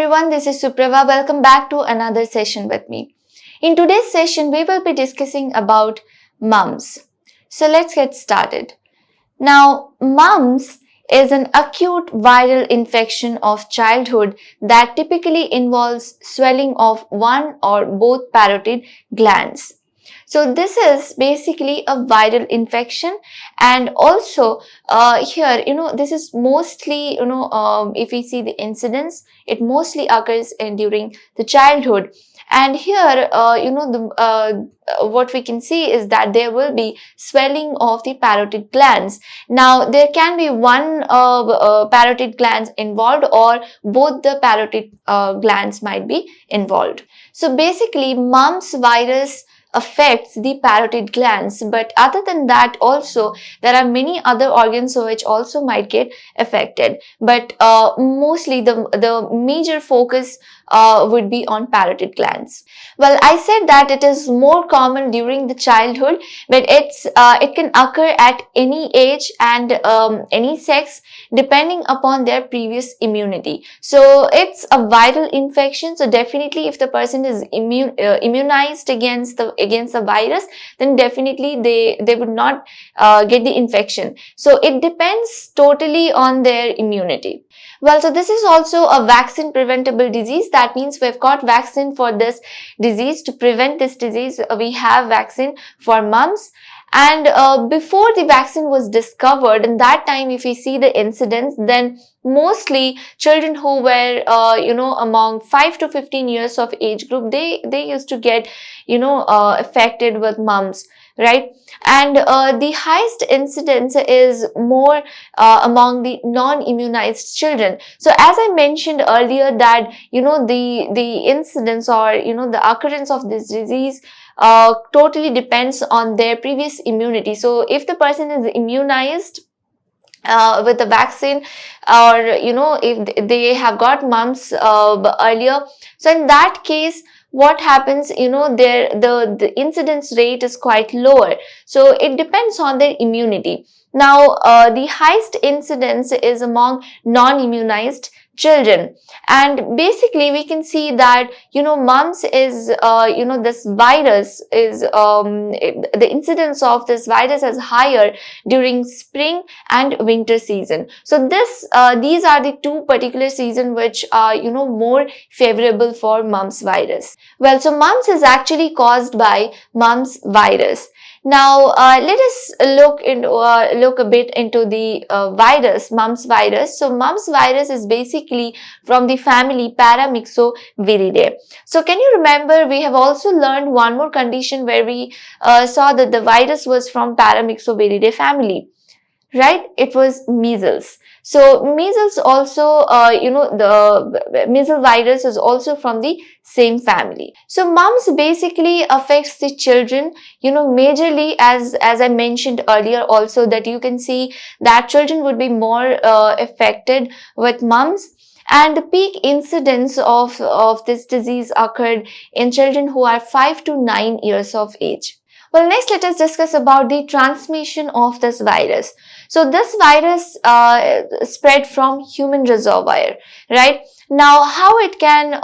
everyone, this is Suprava. Welcome back to another session with me. In today's session, we will be discussing about mumps. So let's get started. Now, mumps is an acute viral infection of childhood that typically involves swelling of one or both parotid glands. So this is basically a viral infection, and also here this is mostly if we see the incidence, it mostly occurs during the childhood. And here what we can see is that there will be swelling of the parotid glands. Now there can be one parotid glands involved, or both the parotid glands might be involved. So basically mumps virus affects the parotid glands, but other than that also there are many other organs which also might get affected, but mostly the major focus would be on parotid glands. Well, I said that it is more common during the childhood, but it can occur at any age and any sex depending upon their previous immunity. So it's a viral infection, so definitely if the person is immunized against the virus, then definitely they would not get the infection. So it depends totally on their immunity. Well, so this is also a vaccine preventable disease. That means we've got vaccine for this disease. To prevent this disease, we have vaccine for mumps. And before the vaccine was discovered, in that time, if we see the incidence, then mostly children who were among 5 to 15 years of age group, they used to get affected with mumps, right? And the highest incidence is more among the non-immunized children. So as I mentioned earlier that the incidence, or the occurrence of this disease totally depends on their previous immunity. So if the person is immunized with the vaccine, or if they have got mumps earlier, so in that case what happens, the incidence rate is quite lower. So it depends on their immunity. Now the highest incidence is among non-immunized children, and basically we can see that mumps is this virus is the incidence of this virus is higher during spring and winter season. So these are the two particular seasons which are more favorable for mumps virus. Well, so mumps is actually caused by mumps virus. Now let us look a bit into the virus, mumps virus. So mumps virus is basically from the family Paramyxoviridae. So can you remember, we have also learned one more condition where we saw that the virus was from Paramyxoviridae family, right? It was measles. So measles also, the measles virus is also from the same family. So mumps basically affects the children, majorly, as I mentioned earlier also, that you can see that children would be more affected with mumps. And the peak incidence of this disease occurred in children who are 5 to 9 years of age. Well, next let us discuss about the transmission of this virus. So this virus spread from human reservoir, right? Now how it can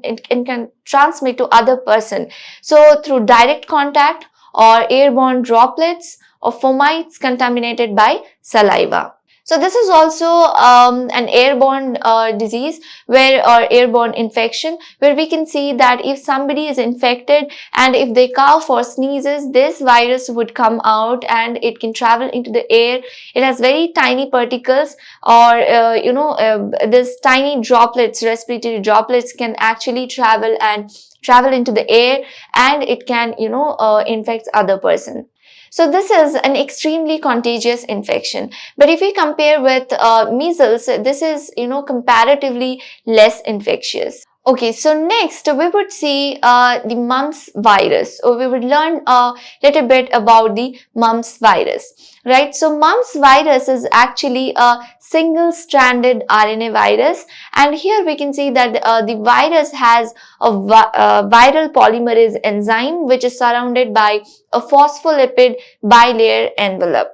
it can transmit to other person. So through direct contact, or airborne droplets, or fomites contaminated by saliva. So this is also an airborne disease or airborne infection, where we can see that if somebody is infected and if they cough or sneezes, this virus would come out and it can travel into the air. It has very tiny particles, or this tiny droplets, respiratory droplets, can actually travel into the air, and it can infect other person. So this is an extremely contagious infection. But if we compare with measles, this is comparatively less infectious. Okay, so next we would see the mumps virus, or we would learn a little bit about the mumps virus, right? So mumps virus is actually a single-stranded RNA virus, and here we can see that the virus has a viral polymerase enzyme which is surrounded by a phospholipid bilayer envelope.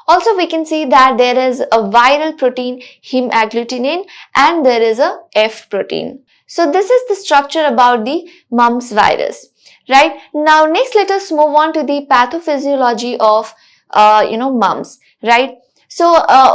Also, we can see that there is a viral protein hemagglutinin and there is a F protein. So this is the structure about the mumps virus, right? Now, next let us move on to the pathophysiology of, mumps, right? So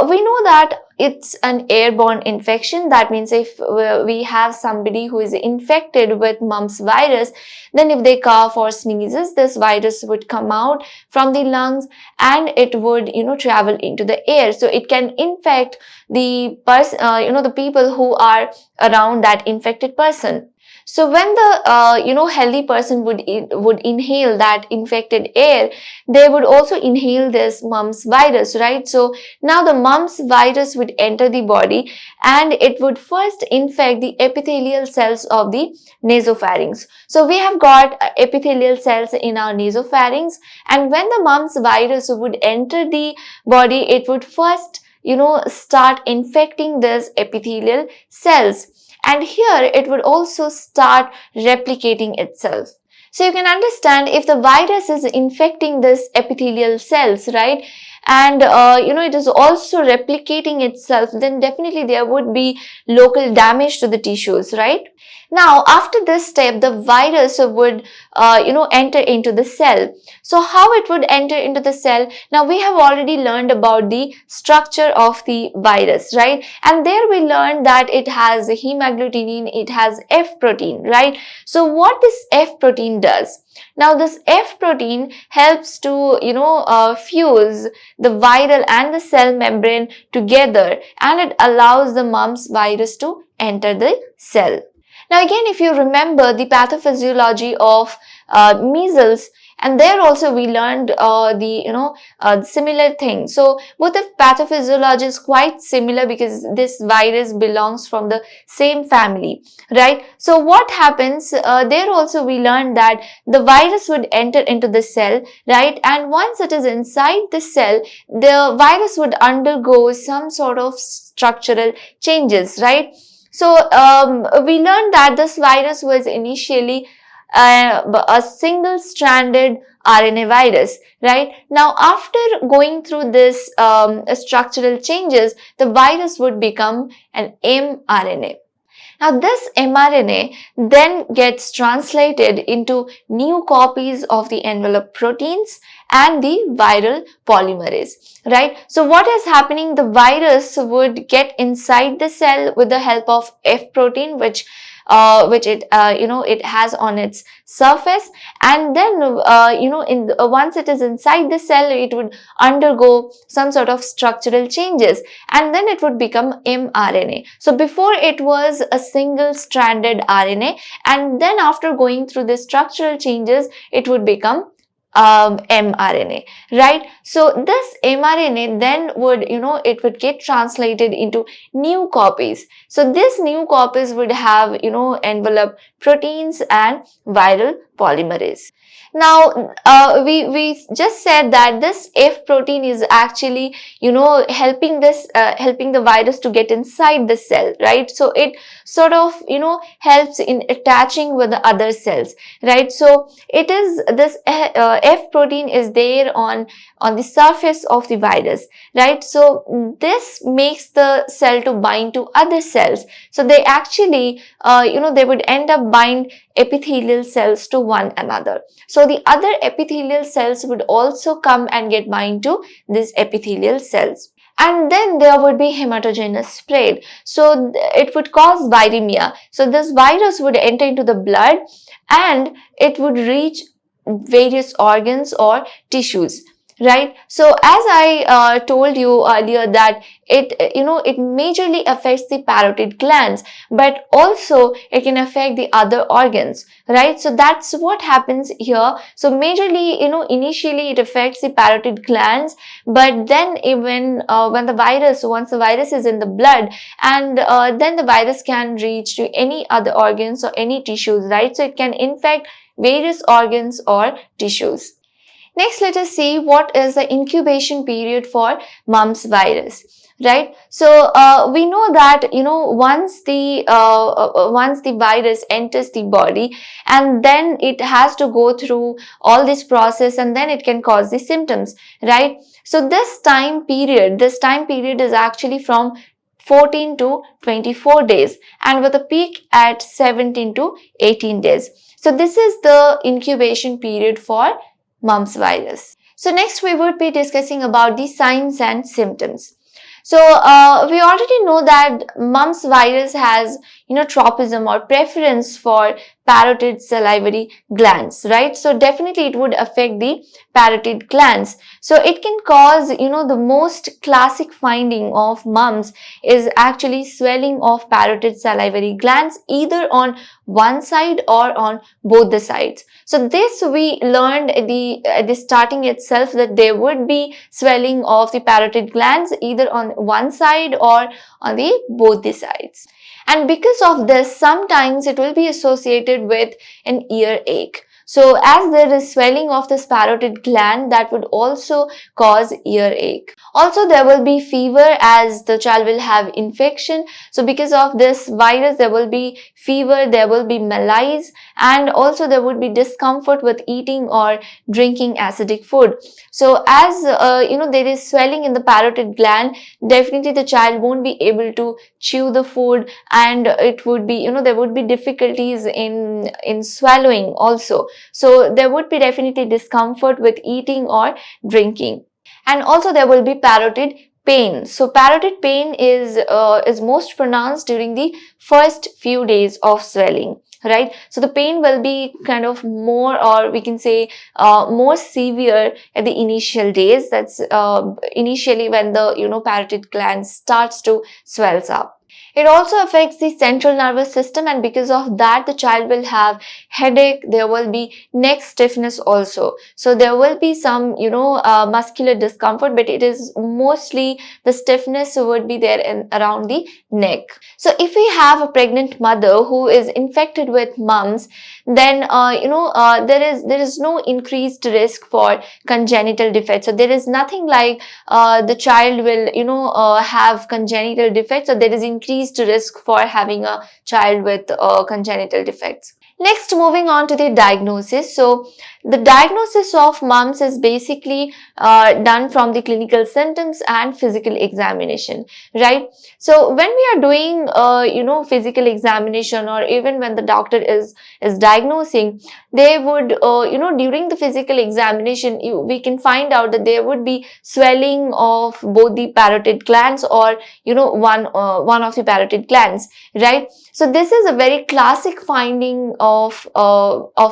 we know that it's an airborne infection. That means if we have somebody who is infected with mumps virus, then if they cough or sneezes, this virus would come out from the lungs and it would, travel into the air. So it can infect the person, the people who are around that infected person. So when the healthy person would inhale that infected air, they would also inhale this mumps virus, right? So now the mumps virus would enter the body and it would first infect the epithelial cells of the nasopharynx. So we have got epithelial cells in our nasopharynx, and when the mumps virus would enter the body, it would first start infecting this epithelial cells, and here it would also start replicating itself. So you can understand, if the virus is infecting this epithelial cells, right, and it is also replicating itself, then definitely there would be local damage to the tissues, right? Now, after this step, the virus would, enter into the cell. So, how it would enter into the cell? Now, we have already learned about the structure of the virus, right? And there we learned that it has hemagglutinin, it has F protein, right? So, what this F protein does? Now, this F protein helps to, fuse the viral and the cell membrane together, and it allows the mumps virus to enter the cell. Now again, if you remember the pathophysiology of measles, and there also we learned similar thing. So both the pathophysiology is quite similar because this virus belongs from the same family, right? So what happens there also we learned that the virus would enter into the cell, right? And once it is inside the cell, the virus would undergo some sort of structural changes, right? So we learned that this virus was initially a single-stranded RNA virus, right? Now, after going through this structural changes, the virus would become an mRNA. Now, this mRNA then gets translated into new copies of the envelope proteins and the viral polymerase, right? So, what is happening? The virus would get inside the cell with the help of F protein, which it has on its surface, and then once it is inside the cell, it would undergo some sort of structural changes, and then it would become mRNA. So before it was a single stranded RNA, and then after going through the structural changes, it would become mRNA, right? So this mRNA then would, it would get translated into new copies. So these new copies would have, envelope proteins and viral polymerase. Now, we just said that this F protein is actually, helping the virus to get inside the cell, right? So it sort of, helps in attaching with the other cells, right? So it is this F protein is there on the surface of the virus, right? So this makes the cell to bind to other cells. So they actually, they would end up bind epithelial cells to one another. So the other epithelial cells would also come and get bind to these epithelial cells. And then there would be hematogenous spread. So it would cause viremia. So this virus would enter into the blood and it would reach various organs or tissues, right? So as I told you earlier that it majorly affects the parotid glands, but also it can affect the other organs, right? So that's what happens here. So majorly, initially it affects the parotid glands, but then even once the virus is in the blood, and then the virus can reach to any other organs or any tissues, right? So it can infect various organs or tissues. Next, let us see what is the incubation period for mumps virus, right? So we know that once the virus enters the body, and then it has to go through all this process, and then it can cause the symptoms, right? So this time period is actually from 14 to 24 days and with a peak at 17 to 18 days. So this is the incubation period for mumps virus. So next we would be discussing about the signs and symptoms. So we already know that mumps virus has tropism or preference for parotid salivary glands, right? So definitely it would affect the parotid glands. So it can cause the most classic finding of mumps is actually swelling of parotid salivary glands either on one side or on both the sides. So this we learned at the starting itself that there would be swelling of the parotid glands either on one side or on the both the sides. And because of this, sometimes it will be associated with an earache. So as there is swelling of this parotid gland, that would also cause earache. Also there will be fever as the child will have infection. So because of this virus, there will be fever, there will be malaise, and also there would be discomfort with eating or drinking acidic food. So as there is swelling in the parotid gland, definitely the child won't be able to chew the food, and it would be there would be difficulties in swallowing also. So there would be definitely discomfort with eating or drinking. And also there will be parotid pain. So parotid pain is most pronounced during the first few days of swelling, right? So the pain will be kind of more, or we can say more severe at the initial days. That's initially when the parotid gland starts to swells up. It also affects the central nervous system, and because of that the child will have headache, there will be neck stiffness also. So there will be some muscular discomfort, but it is mostly the stiffness would be there around the neck. So if we have a pregnant mother who is infected with mumps, then there is no increased risk for congenital defects. So there is nothing like the child will have congenital defects, so there is increased risk for having a child with congenital defects. Next, moving on to the diagnosis. So the diagnosis of mumps is basically done from the clinical symptoms and physical examination, right? So when we are doing physical examination, or even when the doctor is diagnosing, they would during the physical examination we can find out that there would be swelling of both the parotid glands, or one of the parotid glands, right? So this is a very classic finding of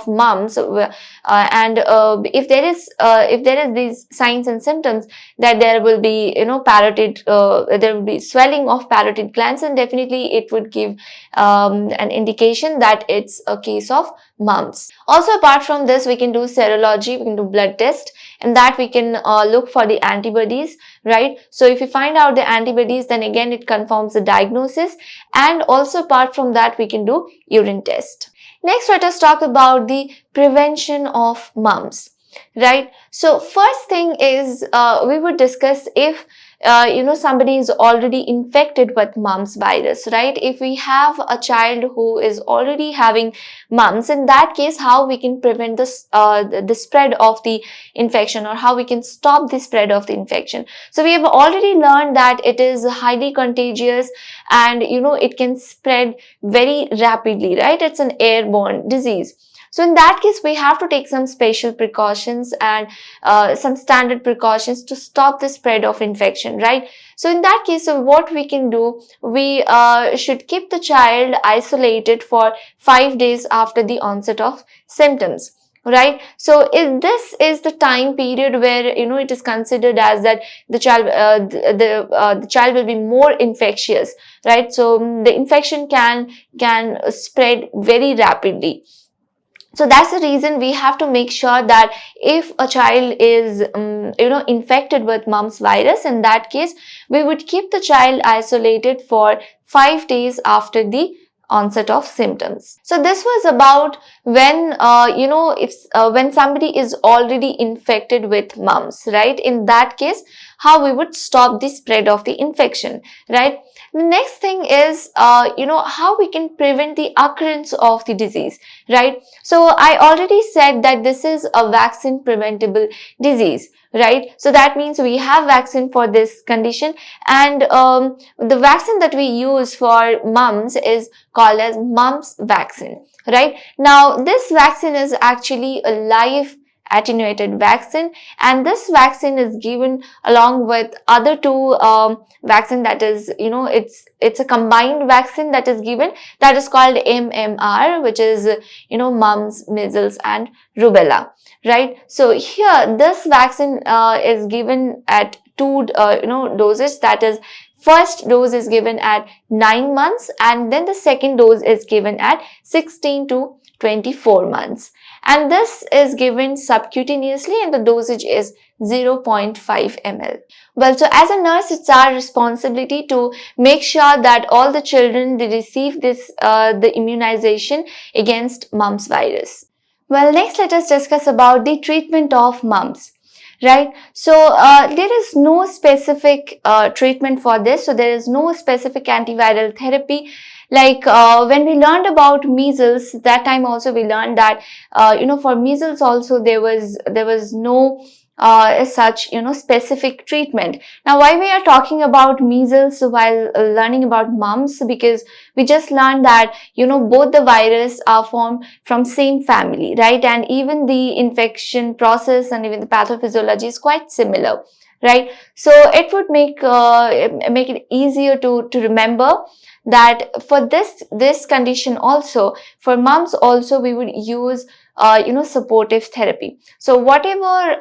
mumps, and if there is these signs and symptoms that there will be there will be swelling of parotid glands, and definitely it would give an indication that it's a case of mumps. Also, apart from this, we can do serology, we can do blood test, and that we can look for the antibodies, right? So if you find out the antibodies, then again it confirms the diagnosis. And also apart from that, we can do urine test. Next, let us talk about the prevention of mumps, right? So first thing is we would discuss if somebody is already infected with mumps virus, right? If we have a child who is already having mumps, in that case, how we can prevent this the spread of the infection, or how we can stop the spread of the infection. So we have already learned that it is highly contagious, and it can spread very rapidly, right? It's an airborne disease. So in that case, we have to take some special precautions and some standard precautions to stop the spread of infection, right? So in that case, what we can do, we should keep the child isolated for 5 days after the onset of symptoms, right? So if this is the time period where it is considered as that the child the child will be more infectious, right? So the infection can spread very rapidly. So that's the reason we have to make sure that if a child is infected with mumps virus, in that case we would keep the child isolated for 5 days after the onset of symptoms. So this was about when when somebody is already infected with mumps, right? In that case, how we would stop the spread of the infection, right? The next thing is, how we can prevent the occurrence of the disease, right? So I already said that this is a vaccine preventable disease, right? So that means we have vaccine for this condition, and the vaccine that we use for mumps is called as mumps vaccine, right? Now this vaccine is actually a live attenuated vaccine, and this vaccine is given along with other two vaccine, that is, it's a combined vaccine that is given, that is called MMR, which is mumps, measles and rubella, right? So here this vaccine is given at two doses, that is, first dose is given at 9 months, and then the second dose is given at 16 to 24 months, and this is given subcutaneously, and the dosage is 0.5 ml. Well, so as a nurse, it's our responsibility to make sure that all the children, they receive this the immunization against mumps virus. Well, next let us discuss about the treatment of mumps. Right, so there is no specific treatment for this, so there is no specific antiviral therapy. Like when we learned about measles, that time also we learned that for measles also there was no such specific treatment. Now why we are talking about measles while learning about mumps, because we just learned that both the virus are formed from same family, right? And even the infection process and even the pathophysiology is quite similar, right? So it would make it easier to remember that for this condition also, for mumps also, we would use supportive therapy. So whatever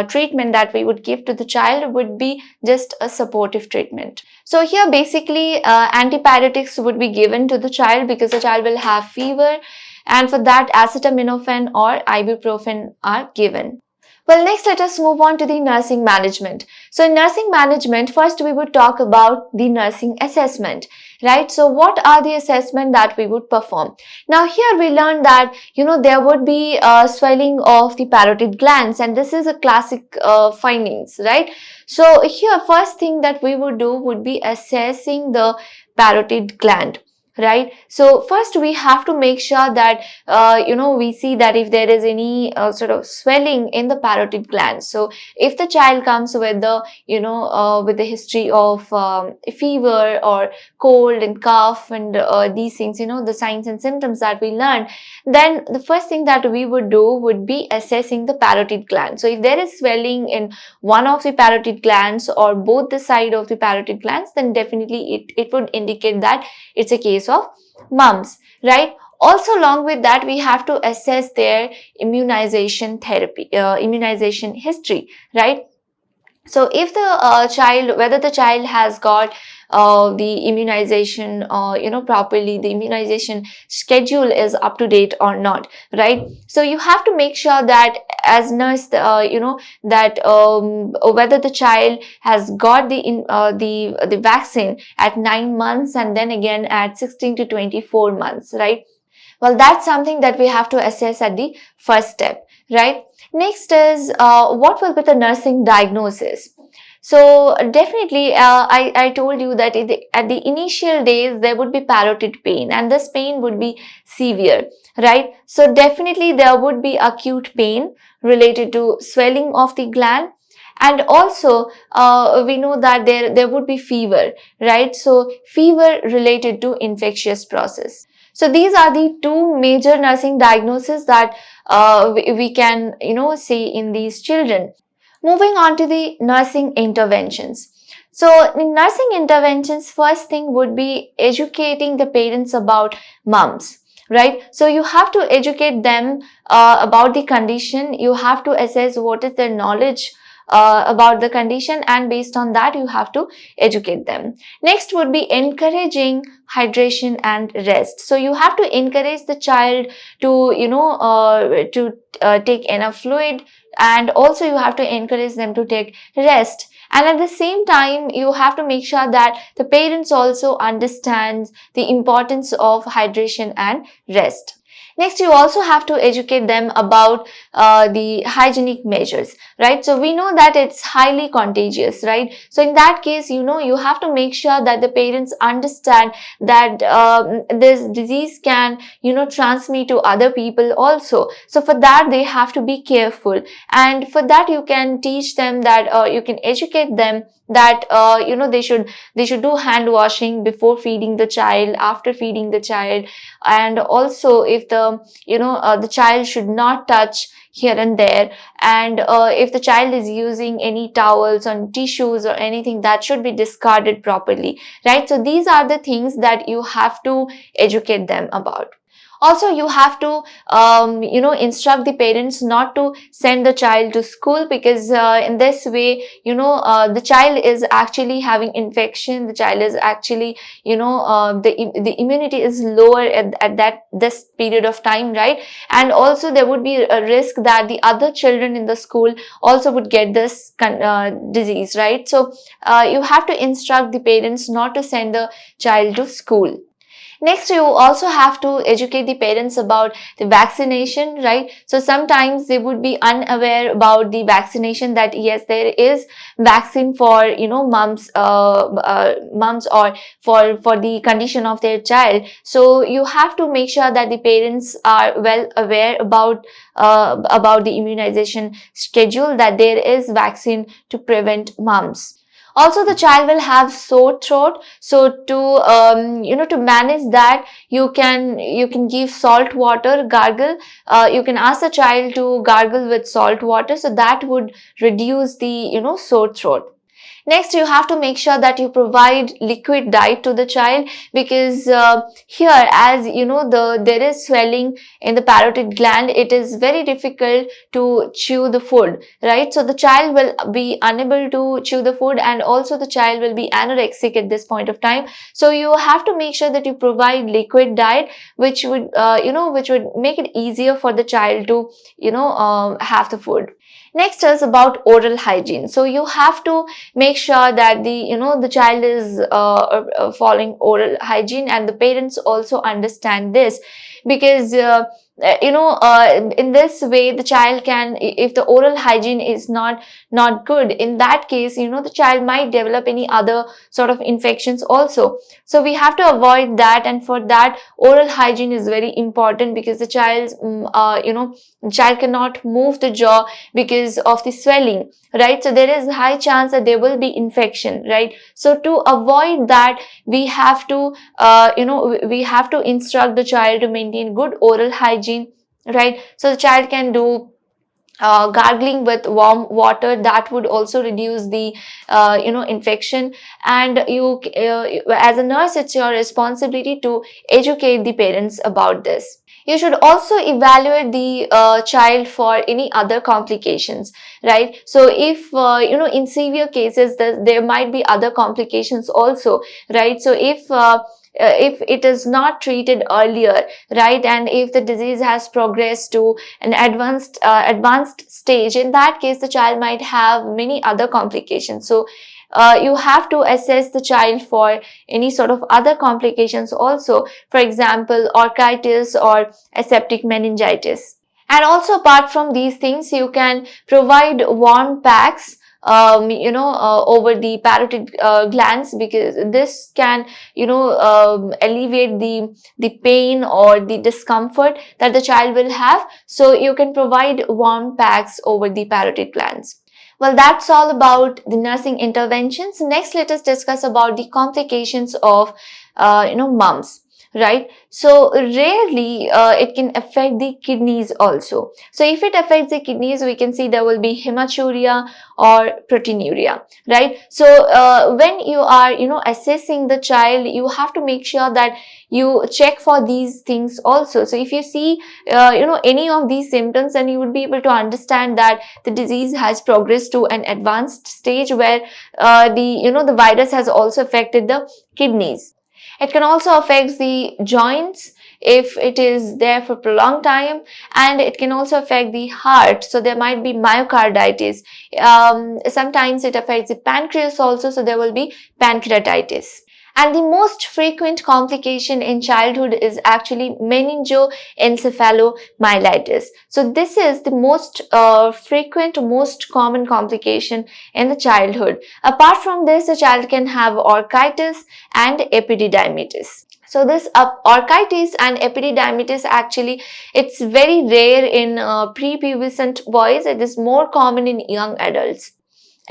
treatment that we would give to the child would be just a supportive treatment. So here basically antipyretics would be given to the child, because the child will have fever, and for that acetaminophen or ibuprofen are given. Well, next let us move on to the nursing management. So in nursing management, first we would talk about the nursing assessment, right? So what are the assessment that we would perform? Now here we learned that, there would be swelling of the parotid glands, and this is a classic findings, right? So here first thing that we would do would be assessing the parotid gland. Right, so first we have to make sure that we see that if there is any sort of swelling in the parotid gland. So if the child comes with the with the history of fever or cold and cough and these things, the signs and symptoms that we learned, then the first thing that we would do would be assessing the parotid gland. So if there is swelling in one of the parotid glands or both the side of the parotid glands, then definitely it would indicate that it's a case of mumps, right? Also along with that, we have to assess their immunization therapy, immunization history, right? So if the whether the child has got the immunization, properly, the immunization schedule is up to date or not, right? So you have to make sure that as nurse, that whether the child has got the vaccine at 9 months and then again at 16 to 24 months, right? Well, that's something that we have to assess at the first step, right? Next is what will be the nursing diagnosis? So definitely, I told you that at the initial days, there would be parotid pain, and this pain would be severe, right? So definitely there would be acute pain related to swelling of the gland. And also, we know that there would be fever, right? So fever related to infectious process. So these are the two major nursing diagnoses that we can, see in these children. Moving on to the nursing interventions. So in nursing interventions, first thing would be educating the parents about mumps, right? So you have to educate them about the condition. You have to assess what is their knowledge about the condition, and based on that you have to educate them. Next would be encouraging hydration and rest. So you have to encourage the child to take enough fluid, and also you have to encourage them to take rest. And at the same time, you have to make sure that the parents also understand the importance of hydration and rest. Next, you also have to educate them about the hygienic measures, right? So we know that it's highly contagious, right? So in that case, you have to make sure that the parents understand that this disease can, transmit to other people also. So for that, they have to be careful. And for that, you can teach them that, you can educate them that, they should do hand washing before feeding the child, after feeding the child, and also if the child should not touch here and there, and if the child is using any towels or tissues or anything, that should be discarded properly, right? So these are the things that you have to educate them about. Also, you have to instruct the parents not to send the child to school, because in this way, the child is actually having infection, the child is actually, the immunity is lower at this period of time, right? And also there would be a risk that the other children in the school also would get this disease, right? So you have to instruct the parents not to send the child to school. Next, you also have to educate the parents about the vaccination, right? So sometimes they would be unaware about the vaccination, that yes, there is vaccine for, mumps, or for the condition of their child. So you have to make sure that the parents are well aware about the immunization schedule, that there is vaccine to prevent mumps. Also, the child will have sore throat. So to manage that, you can give salt water gargle. You can ask the child to gargle with salt water, so that would reduce the sore throat. Next, you have to make sure that you provide liquid diet to the child, because here, as there is swelling in the parotid gland, it is very difficult to chew the food, right? So the child will be unable to chew the food, and also the child will be anorexic at this point of time. So you have to make sure that you provide liquid diet, which would make it easier for the child to have the food. Next is about oral hygiene. So you have to make sure that the child is following oral hygiene, and the parents also understand this, because in this way the child can, if the oral hygiene is not good, in that case the child might develop any other sort of infections also. So we have to avoid that, and for that oral hygiene is very important, because the child cannot move the jaw because of the swelling, right? So there is high chance that there will be infection, right? So to avoid that, we have to instruct the child to maintain good oral hygiene, right? So the child can do gargling with warm water, that would also reduce the infection. And as a nurse, it's your responsibility to educate the parents about this. You should also evaluate the child for any other complications, right? So if in severe cases there might be other complications also, right? So if it is not treated earlier, right, and if the disease has progressed to an advanced stage, in that case the child might have many other complications. So you have to assess the child for any sort of other complications also, for example orchitis or aseptic meningitis. And also, apart from these things, you can provide warm packs over the parotid glands, because this can alleviate the pain or the discomfort that the child will have. So you can provide warm packs over the parotid glands. Well, that's all about the nursing interventions. Next, let us discuss about the complications of mumps, right? So rarely it can affect the kidneys also. So if it affects the kidneys, we can see there will be hematuria or proteinuria, right? So when you are assessing the child, you have to make sure that you check for these things also. So if you see any of these symptoms, then you would be able to understand that the disease has progressed to an advanced stage, where the virus has also affected the kidneys. It can also affect the joints if it is there for prolonged time, and it can also affect the heart. So there might be myocarditis. Sometimes it affects the pancreas also, so there will be pancreatitis. And the most frequent complication in childhood is actually meningoencephalomyelitis. So this is the most frequent, most common complication in the childhood. Apart from this, the child can have orchitis and epididymitis. So this orchitis and epididymitis, actually it's very rare in prepubescent boys. It is more common in young adults.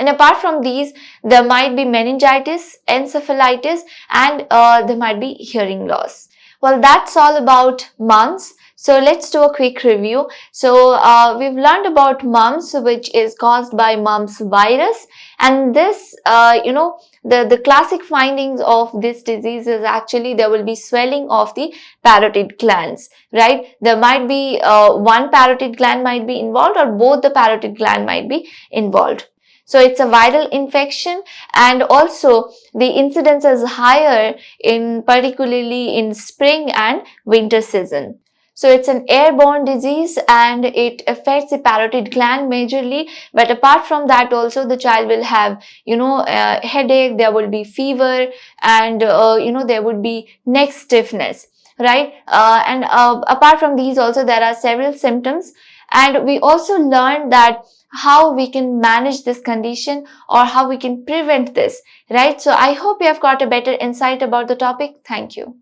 And apart from these, there might be meningitis, encephalitis, and there might be hearing loss. Well, that's all about mumps. So let's do a quick review. So we've learned about mumps, which is caused by mumps virus. And this, the classic findings of this disease is actually there will be swelling of the parotid glands, right? There might be one parotid gland might be involved, or both the parotid gland might be involved. So it's a viral infection, and also the incidence is higher in particularly in spring and winter season. So it's an airborne disease and it affects the parotid gland majorly. But apart from that, also the child will have, headache, there will be fever, and, there would be neck stiffness, right? And apart from these also there are several symptoms. And we also learned that how we can manage this condition or how we can prevent this, right? So I hope you have got a better insight about the topic. Thank you.